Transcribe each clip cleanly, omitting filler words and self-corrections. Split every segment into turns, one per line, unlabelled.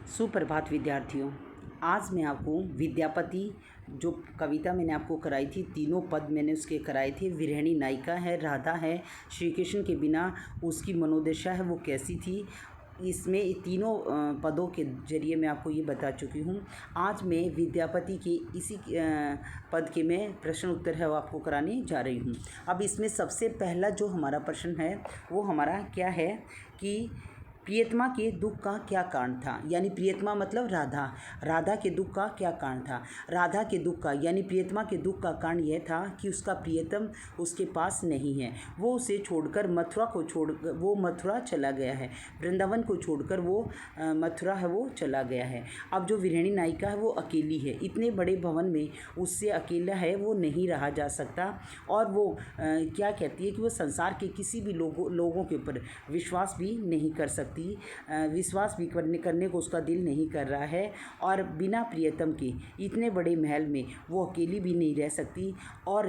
सुप्रभात विद्यार्थियों। आज मैं आपको विद्यापति जो कविता मैंने आपको कराई थी, तीनों पद मैंने उसके कराए थे। विरहिणी नायिका है, राधा है, श्री कृष्ण के बिना उसकी मनोदशा है वो कैसी थी, इसमें तीनों पदों के जरिए मैं आपको ये बता चुकी हूँ। आज मैं विद्यापति के इसी पद के मैं प्रश्न उत्तर है वो आपको कराने जा रही हूँ। अब इसमें सबसे पहला जो हमारा प्रश्न है वो हमारा क्या है कि प्रियतमा के दुख का क्या कारण था, यानी प्रियतमा मतलब राधा, राधा के दुख का क्या कारण था। राधा के दुख का यानी प्रियतमा के दुख का कारण यह था कि उसका प्रियतम उसके पास नहीं है। वो उसे छोड़कर वो मथुरा चला गया है, वृंदावन को छोड़कर वो मथुरा है वो चला गया है। अब जो विरहिणी नायिका है वो अकेली है, इतने बड़े भवन में उससे अकेला है वो नहीं रहा जा सकता। और वो क्या कहती है कि वो संसार के किसी भी लोगों के ऊपर विश्वास भी नहीं कर सकती, विश्वास भी करने को उसका दिल नहीं कर रहा है। और बिना प्रियतम के इतने बड़े महल में वो अकेली भी नहीं रह सकती। और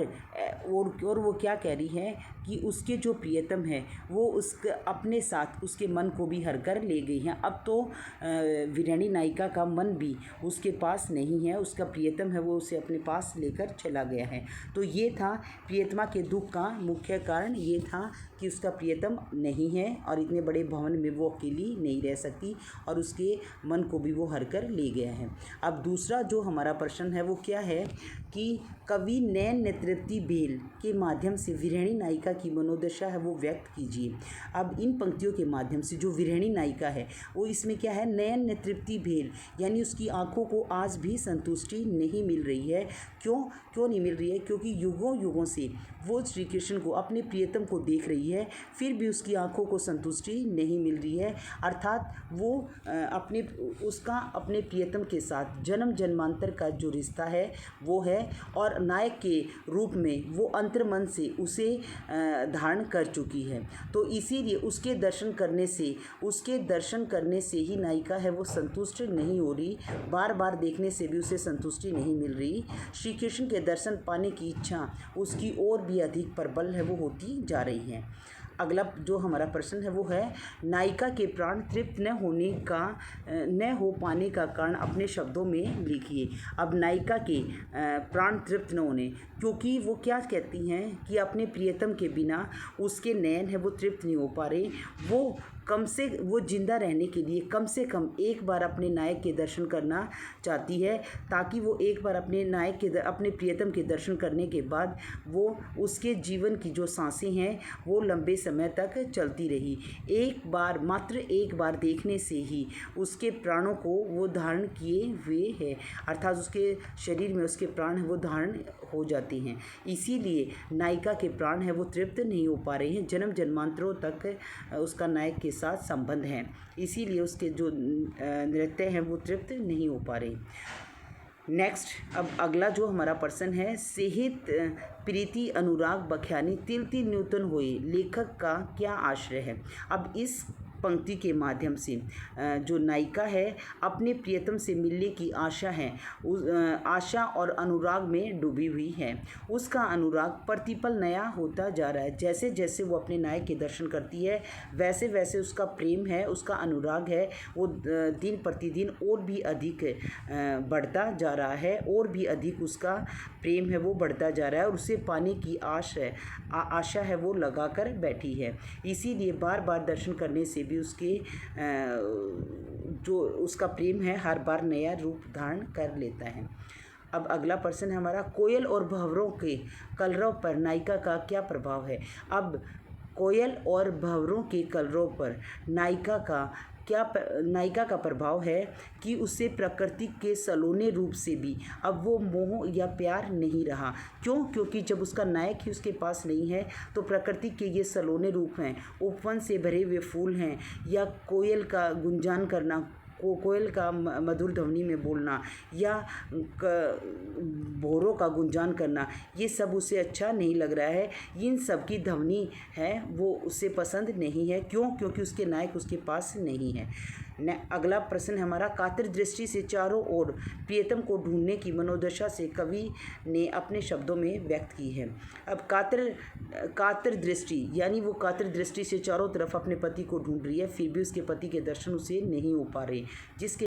वो क्या कह रही है कि उसके जो प्रियतम है वो उसके अपने साथ उसके मन को भी हर कर ले गई हैं। अब तो विरहिणी नायिका का मन भी उसके पास नहीं है, उसका प्रियतम है वो उसे अपने पास लेकर चला गया है। तो ये था प्रियतमा के दुख का मुख्य कारण, ये था कि उसका प्रियतम नहीं है और इतने बड़े भवन में वो अकेली नहीं रह सकती और उसके मन को भी वो हर कर ले गया है। अब दूसरा जो हमारा प्रश्न है वो क्या है कि कवि नैन नेत्रवती बेल के माध्यम से विरहिणी नायिका की मनोदशा है वो व्यक्त कीजिए। अब इन पंक्तियों के माध्यम से जो विरहिणी नायिका है वो इसमें क्या है, नैन नेत्रवती बेल यानी उसकी आंखों को आज भी संतुष्टि नहीं मिल रही है। क्यों नहीं मिल रही है? क्योंकि युगों युगों से वो श्री कृष्ण को अपने प्रियतम को देख रही है, फिर भी उसकी आंखों को संतुष्टि नहीं मिल रही है। अर्थात वो अपने प्रियतम के साथ जन्म जन्मांतर का जो रिश्ता है वो है और नायक के रूप में वो अंतर्मन से उसे धारण कर चुकी है। तो इसीलिए उसके दर्शन करने से ही नायिका है वो संतुष्ट नहीं हो रही, बार बार देखने से भी उसे संतुष्टि नहीं मिल रही। श्री कृष्ण के दर्शन पाने की इच्छा उसकी और भी अधिक प्रबल है वो होती जा रही है। अगला जो हमारा प्रश्न है वो है नायिका के प्राण तृप्त न हो पाने का कारण अपने शब्दों में लिखिए। अब नायिका के प्राण तृप्त न होने, क्योंकि वो क्या कहती हैं कि अपने प्रियतम के बिना उसके नयन है वो तृप्त नहीं हो पा रहे। वो जिंदा रहने के लिए कम से कम एक बार अपने नायक के दर्शन करना चाहती है, ताकि वो एक बार अपने प्रियतम के दर्शन करने के बाद वो उसके जीवन की जो सांसें हैं वो लंबे समय तक चलती रही। मात्र एक बार देखने से ही उसके प्राणों को वो धारण किए हुए है, अर्थात उसके शरीर में उसके प्राण है वो धारण हो जाते हैं। इसीलिए नायिका के प्राण है वो तृप्त नहीं हो पा रहे हैं, जन्म जन्मांतरों तक उसका नायक के साथ संबंध है, इसीलिए उसके जो नृत्य हैं वो तृप्त नहीं हो पा रहे। नेक्स्ट, अब अगला जो हमारा प्रश्न है, सेहित प्रीति अनुराग बख्यानी तिल तिल नूतन होए, लेखक का क्या आश्रय है। अब इस पंक्ति के माध्यम से जो नायिका है अपने प्रियतम से मिलने की आशा और अनुराग में डूबी हुई है। उसका अनुराग प्रतिपल नया होता जा रहा है, जैसे जैसे वो अपने नायक के दर्शन करती है वैसे वैसे उसका प्रेम है, उसका अनुराग है वो दिन प्रतिदिन और भी अधिक बढ़ता जा रहा है, और भी अधिक उसका प्रेम है वो बढ़ता जा रहा है और उसे पाने की आशा है वो लगा कर बैठी है। इसीलिए बार बार दर्शन करने से भी जो उसका प्रेम है हर बार नया रूप धारण कर लेता है। अब अगला प्रश्न है हमारा, कोयल और भंवरों के कलरव पर नायिका का क्या प्रभाव है। अब कोयल और भंवरों के कलरव पर नायिका का प्रभाव है कि उससे प्रकृति के सलोने रूप से भी अब वो मोह या प्यार नहीं रहा। क्योंकि जब उसका नायक ही उसके पास नहीं है तो प्रकृति के ये सलोने रूप हैं, उपवन से भरे हुए फूल हैं, या कोयल का गुंजान करना, कोयल का मधुर ध्वनि में बोलना, या भौरों का गुंजान करना, ये सब उसे अच्छा नहीं लग रहा है। इन सब की ध्वनि है वो उसे पसंद नहीं है। क्योंकि उसके नायक उसके पास नहीं है। अगला प्रश्न हमारा, कातर दृष्टि से चारों ओर प्रियतम को ढूंढने की मनोदशा से कवि ने अपने शब्दों में व्यक्त की है। अब कातर दृष्टि यानी वो कातर दृष्टि से चारों तरफ अपने पति को ढूंढ रही है, फिर भी उसके पति के दर्शन उसे नहीं हो पा रहे, जिसके